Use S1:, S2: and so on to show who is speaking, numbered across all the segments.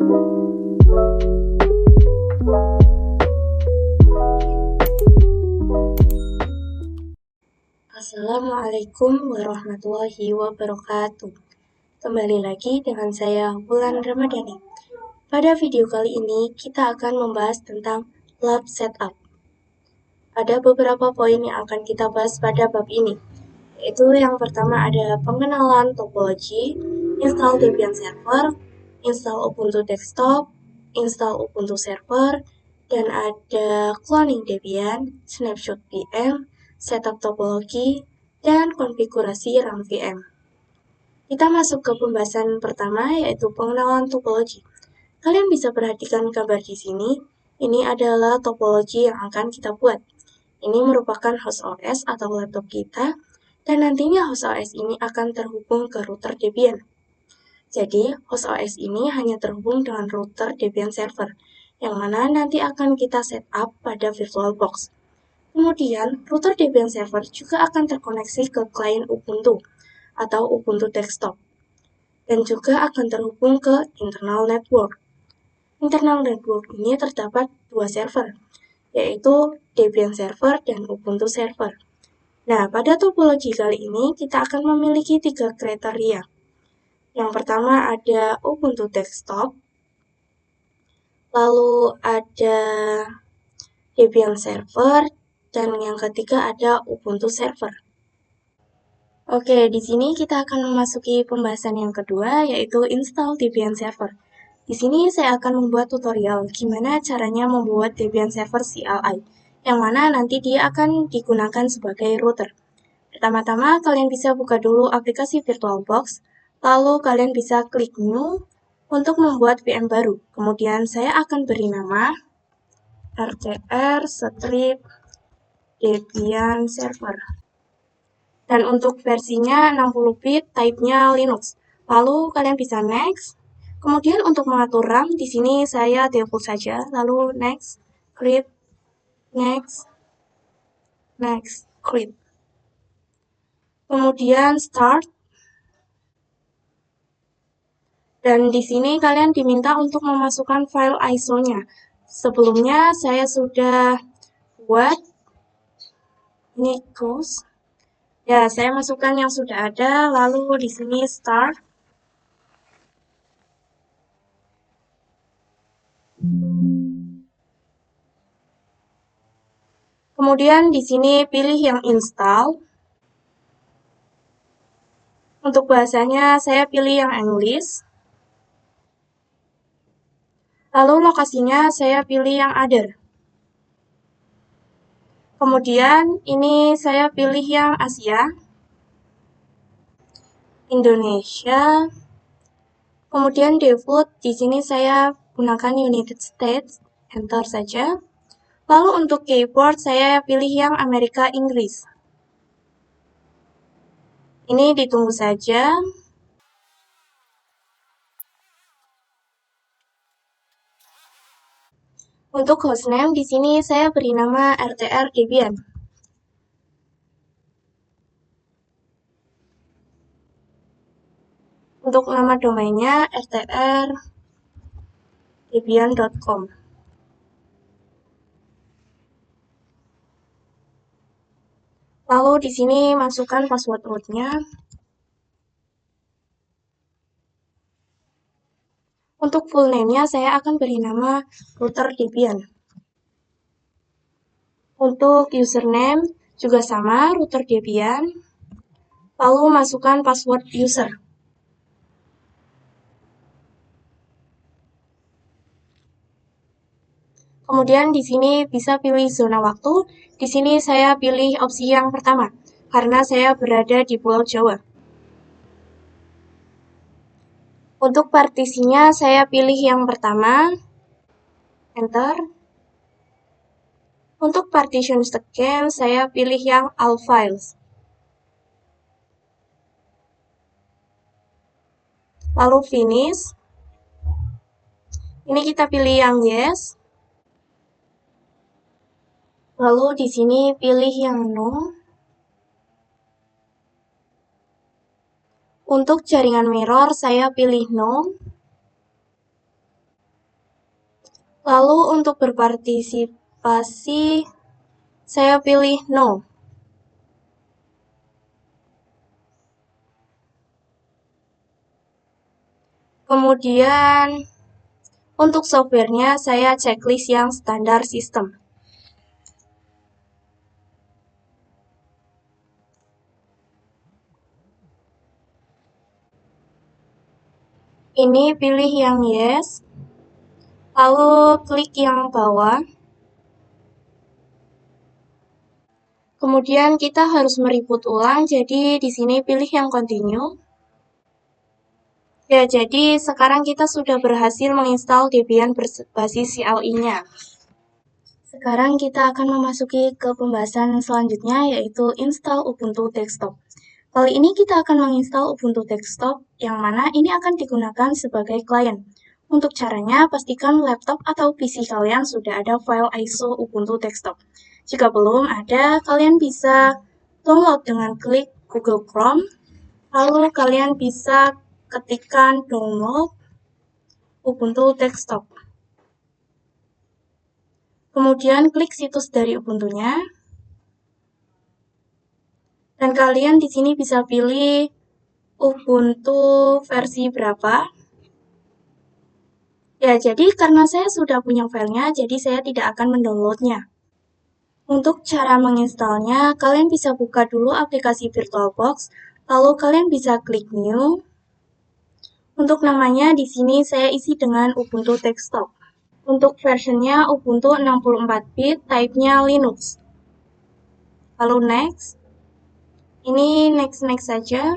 S1: Assalamualaikum warahmatullahi wabarakatuh. Kembali lagi dengan saya Wulan Ramadhani. Pada video kali ini kita akan membahas tentang lab setup. Ada beberapa poin yang akan kita bahas pada bab ini, yaitu yang pertama ada pengenalan topologi, install Debian Server, install Ubuntu Desktop, install Ubuntu Server, dan ada cloning Debian, snapshot VM, setup topologi, dan konfigurasi RAM VM. Kita masuk ke pembahasan pertama, yaitu pengenalan topologi. Kalian bisa perhatikan gambar di sini. Ini adalah topologi yang akan kita buat. Ini merupakan host OS atau laptop kita, dan nantinya host OS ini akan terhubung ke router Debian. Jadi, host OS ini hanya terhubung dengan router Debian Server, yang mana nanti akan kita setup pada VirtualBox. Kemudian, router Debian Server juga akan terkoneksi ke klien Ubuntu atau Ubuntu Desktop, dan juga akan terhubung ke internal network. Internal network ini terdapat dua server, yaitu Debian Server dan Ubuntu Server. Nah, pada topologi kali ini kita akan memiliki 3 kriteria. Yang pertama ada Ubuntu Desktop, lalu ada Debian Server, dan yang ketiga ada Ubuntu Server. Oke, di sini kita akan memasuki pembahasan yang kedua, yaitu install Debian Server. Di sini saya akan membuat tutorial gimana caranya membuat Debian Server CLI, yang mana nanti dia akan digunakan sebagai router. Pertama-tama, kalian bisa buka dulu aplikasi VirtualBox, lalu kalian bisa klik New untuk membuat VM baru. Kemudian saya akan beri nama RTR strip Debian Server. Dan untuk versinya 60 bit, type-nya Linux. Lalu kalian bisa next. Kemudian untuk mengatur RAM, di sini saya default saja. Lalu next, create, next, create. Kemudian start. Dan di sini kalian diminta untuk memasukkan file ISO-nya. Sebelumnya saya sudah buat. Ini close. Ya, saya masukkan yang sudah ada, lalu di sini start. Kemudian di sini pilih yang install. Untuk bahasanya saya pilih yang English. Lalu lokasinya saya pilih yang other. Kemudian ini saya pilih yang Asia, Indonesia. Kemudian default di sini saya gunakan United States, enter saja. Lalu untuk keyboard saya pilih yang Amerika Inggris. Ini ditunggu saja. Untuk hostname di sini saya beri nama RTR Debian. Untuk nama domainnya rtrdebian.com. Lalu di sini masukkan password rootnya. Untuk full name-nya saya akan beri nama router Debian. Untuk username juga sama, router Debian. Lalu masukkan password user. Kemudian di sini bisa pilih zona waktu. Di sini saya pilih opsi yang pertama, karena saya berada di Pulau Jawa. Untuk partisinya saya pilih yang pertama, enter. Untuk partition scan saya pilih yang all files. Lalu finish. Ini kita pilih yang yes. Lalu di sini pilih yang no. Untuk jaringan mirror saya pilih no. Lalu untuk berpartisipasi, saya pilih no. Kemudian untuk softwarenya saya checklist yang standar sistem. Ini pilih yang yes, lalu klik yang bawah. Kemudian kita harus mereboot ulang, jadi di sini pilih yang continue. Ya, jadi sekarang kita sudah berhasil menginstal Debian berbasis CLI-nya. Sekarang kita akan memasuki ke pembahasan selanjutnya, yaitu install Ubuntu Desktop. Kali ini kita akan menginstal Ubuntu Desktop, yang mana ini akan digunakan sebagai klien. Untuk caranya, pastikan laptop atau PC kalian sudah ada file ISO Ubuntu Desktop. Jika belum ada, kalian bisa download dengan klik Google Chrome, lalu kalian bisa ketikkan download Ubuntu Desktop. Kemudian klik situs dari Ubuntunya. Dan kalian di sini bisa pilih Ubuntu versi berapa. Ya, jadi karena saya sudah punya filenya, jadi saya tidak akan mendownloadnya. Untuk cara menginstalnya, kalian bisa buka dulu aplikasi VirtualBox, lalu kalian bisa klik New. Untuk namanya di sini saya isi dengan Ubuntu Desktop. Untuk versionnya Ubuntu 64-bit, type-nya Linux. Lalu next. Ini next saja.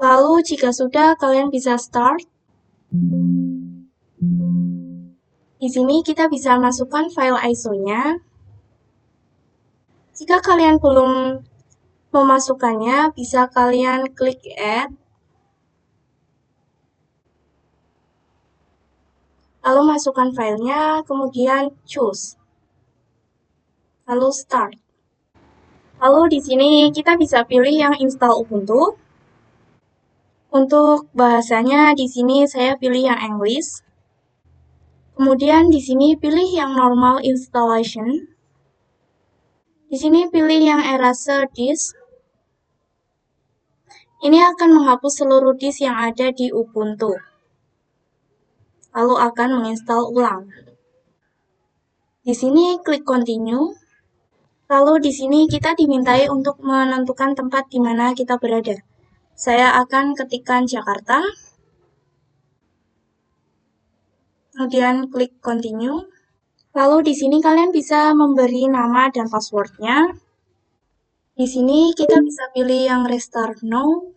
S1: Lalu jika sudah, kalian bisa start. Di sini kita bisa masukkan file ISO-nya. Jika kalian belum memasukkannya, bisa kalian klik add. Lalu masukkan filenya, kemudian choose. Lalu start. Lalu di sini kita bisa pilih yang install Ubuntu. Untuk bahasanya di sini saya pilih yang English. Kemudian di sini pilih yang normal installation. Di sini pilih yang erase disk. Ini akan menghapus seluruh disk yang ada di Ubuntu. Lalu akan menginstal ulang. Di sini klik continue. Lalu di sini kita dimintai untuk menentukan tempat di mana kita berada. Saya akan ketikkan Jakarta. Kemudian klik continue. Lalu di sini kalian bisa memberi nama dan passwordnya. Di sini kita bisa pilih yang restart now.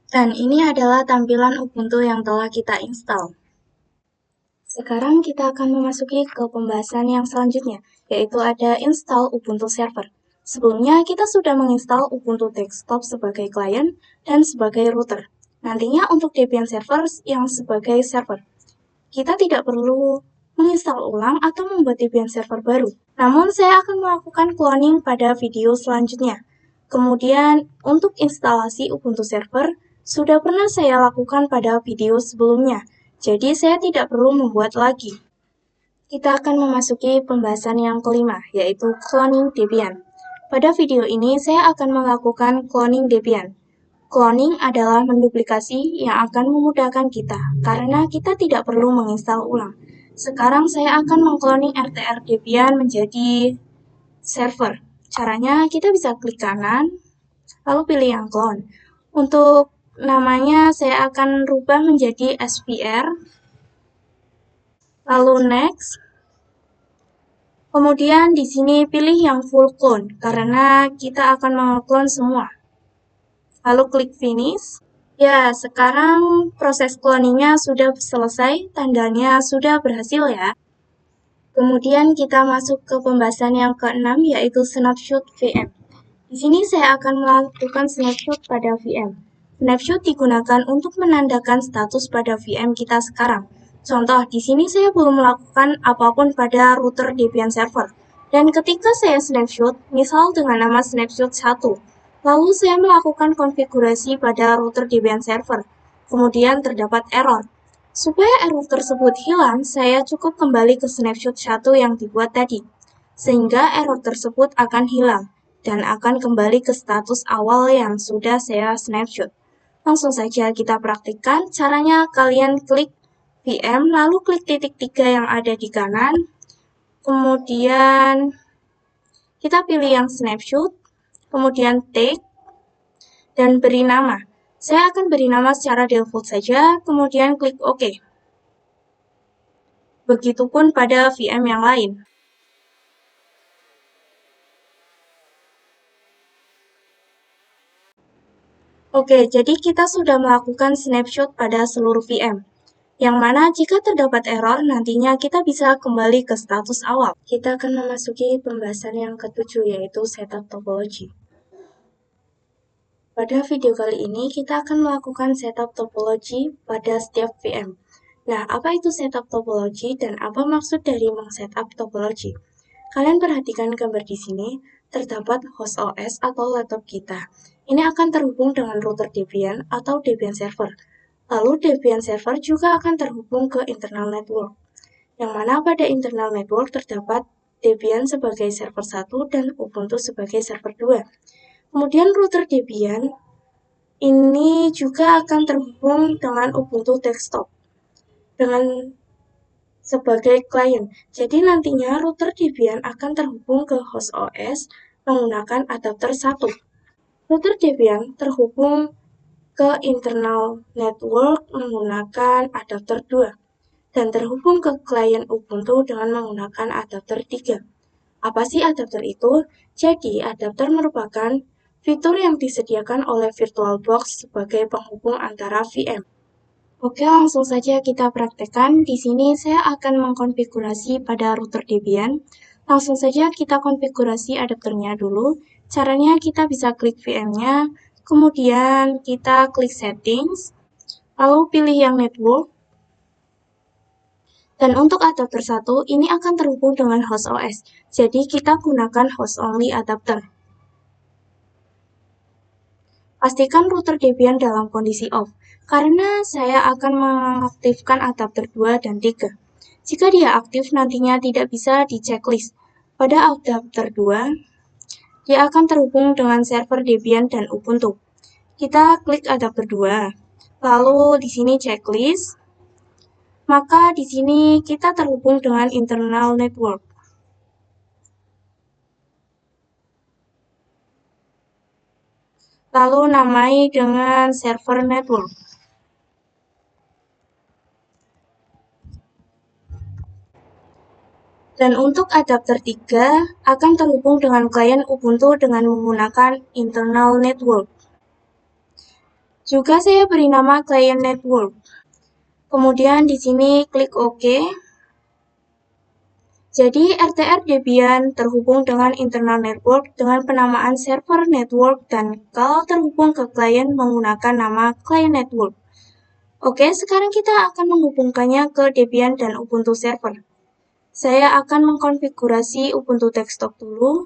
S1: Dan ini adalah tampilan Ubuntu yang telah kita install. Sekarang kita akan memasuki ke pembahasan yang selanjutnya, yaitu ada install Ubuntu Server. Sebelumnya kita sudah menginstal Ubuntu Desktop sebagai klien dan sebagai router. Nantinya untuk Debian Server yang sebagai server. Kita tidak perlu menginstal ulang atau membuat Debian Server baru. Namun saya akan melakukan cloning pada video selanjutnya. Kemudian untuk instalasi Ubuntu Server sudah pernah saya lakukan pada video sebelumnya. Jadi saya tidak perlu membuat lagi. Kita akan memasuki pembahasan yang kelima, yaitu cloning Debian. Pada video ini saya akan melakukan cloning Debian. Cloning adalah menduplikasi yang akan memudahkan kita, karena kita tidak perlu menginstal ulang. Sekarang saya akan mengcloning RTR Debian menjadi server. Caranya kita bisa klik kanan, lalu pilih yang clone. Untuk namanya saya akan rubah menjadi SPR. Lalu next. Kemudian di sini pilih yang full clone karena kita akan mengclone semua. Lalu klik finish. Ya, sekarang proses cloningnya sudah selesai, tandanya sudah berhasil ya. Kemudian kita masuk ke pembahasan yang keenam, yaitu snapshot VM. Di sini saya akan melakukan snapshot pada VM. Snapshot digunakan untuk menandakan status pada VM kita sekarang. Contoh, di sini saya belum melakukan apapun pada router Debian Server. Dan ketika saya snapshot, misal dengan nama snapshot 1, Lalu saya melakukan konfigurasi pada router Debian server, kemudian terdapat error. Supaya error tersebut hilang, saya cukup kembali ke snapshot 1 yang dibuat tadi, sehingga error tersebut akan hilang dan akan kembali ke status awal yang sudah saya snapshot. Langsung saja kita praktikkan. Caranya kalian klik VM, lalu klik titik 3 yang ada di kanan, kemudian kita pilih yang snapshot, kemudian take, dan beri nama. Saya akan beri nama secara default saja, kemudian klik OK. Begitupun pada VM yang lain. Oke, jadi kita sudah melakukan snapshot pada seluruh VM. Yang mana jika terdapat error, nantinya kita bisa kembali ke status awal. Kita akan memasuki pembahasan yang ketujuh, yaitu setup topology. Pada video kali ini, kita akan melakukan setup topology pada setiap VM. Nah, apa itu setup topology dan apa maksud dari meng-setup topology? Kalian perhatikan gambar di sini, terdapat host OS atau laptop kita. Ini akan terhubung dengan router Debian atau Debian server. Lalu Debian server juga akan terhubung ke internal network, yang mana pada internal network terdapat Debian sebagai server 1 dan Ubuntu sebagai server 2. Kemudian router Debian ini juga akan terhubung dengan Ubuntu desktop dengan sebagai klien. Jadi nantinya router Debian akan terhubung ke host OS menggunakan adapter 1. Router Debian terhubung ke internal network menggunakan adapter 2 dan terhubung ke klien Ubuntu dengan menggunakan adapter 3. Apa sih adapter itu? Jadi, adapter merupakan fitur yang disediakan oleh VirtualBox sebagai penghubung antara VM. Oke, langsung saja kita praktekkan. Di sini saya akan mengkonfigurasi pada router Debian. Langsung saja kita konfigurasi adapternya dulu. Caranya kita bisa klik VM-nya, kemudian kita klik settings, lalu pilih yang network. Dan untuk adapter 1, ini akan terhubung dengan host OS. Jadi kita gunakan host only adapter. Pastikan router Debian dalam kondisi off, karena saya akan mengaktifkan adapter 2 dan 3. Jika dia aktif, nantinya tidak bisa di checklist. Pada adapter 2, dia akan terhubung dengan server Debian dan Ubuntu. Kita klik adapter 2, lalu di sini checklist, maka di sini kita terhubung dengan internal network. Lalu namai dengan server network. Dan untuk adapter 3 akan terhubung dengan klien Ubuntu dengan menggunakan internal network. Juga saya beri nama client network. Kemudian di sini klik OK. Jadi RTR Debian terhubung dengan internal network dengan penamaan server network dan kalau terhubung ke klien menggunakan nama client network. Oke, sekarang kita akan menghubungkannya ke Debian dan Ubuntu server. Saya akan mengkonfigurasi Ubuntu desktop dulu.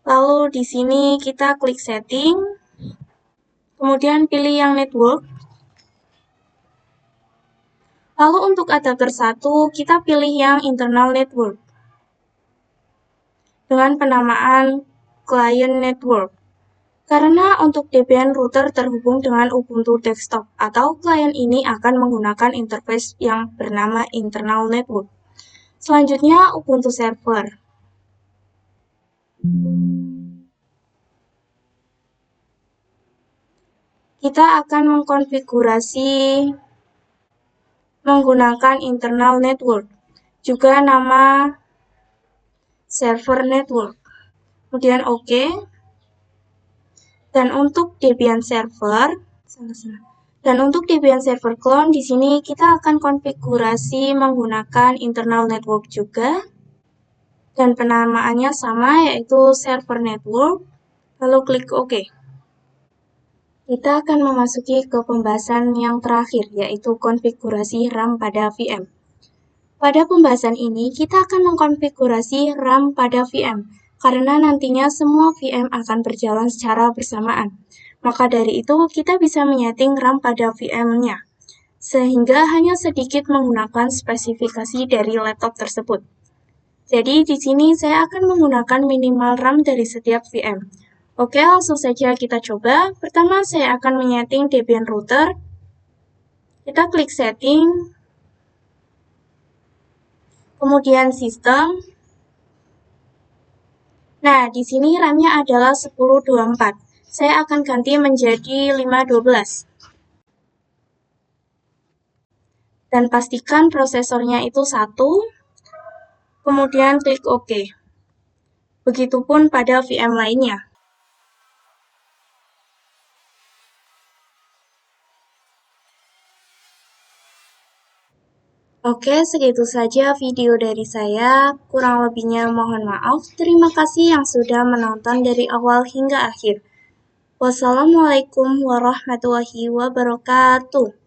S1: Lalu di sini kita klik setting, kemudian pilih yang network. Lalu untuk adapter 1, kita pilih yang internal network dengan penamaan client network. Karena untuk Debian router terhubung dengan Ubuntu desktop atau klien ini akan menggunakan interface yang bernama internal network. Selanjutnya Ubuntu server. Kita akan mengkonfigurasi menggunakan internal network, juga nama server network. Kemudian OK. Dan untuk Debian server, clone di sini kita akan konfigurasi menggunakan internal network juga. Dan penamaannya sama, yaitu server network. Lalu klik OK. Kita akan memasuki ke pembahasan yang terakhir, yaitu konfigurasi RAM pada VM. Pada pembahasan ini, kita akan mengkonfigurasi RAM pada VM. karena nantinya semua VM akan berjalan secara bersamaan. Maka dari itu, kita bisa menyeting RAM pada VM-nya, sehingga hanya sedikit menggunakan spesifikasi dari laptop tersebut. Jadi di sini saya akan menggunakan minimal RAM dari setiap VM. Oke, langsung saja kita coba. Pertama, saya akan menyeting Debian router. Kita klik setting, kemudian sistem. Nah, di sini RAM-nya adalah 1024. Saya akan ganti menjadi 512. Dan pastikan prosesornya itu 1. Kemudian klik OK. Begitupun pada VM lainnya. Oke, segitu saja video dari saya. Kurang lebihnya mohon maaf. Terima kasih yang sudah menonton dari awal hingga akhir. Wassalamualaikum warahmatullahi wabarakatuh.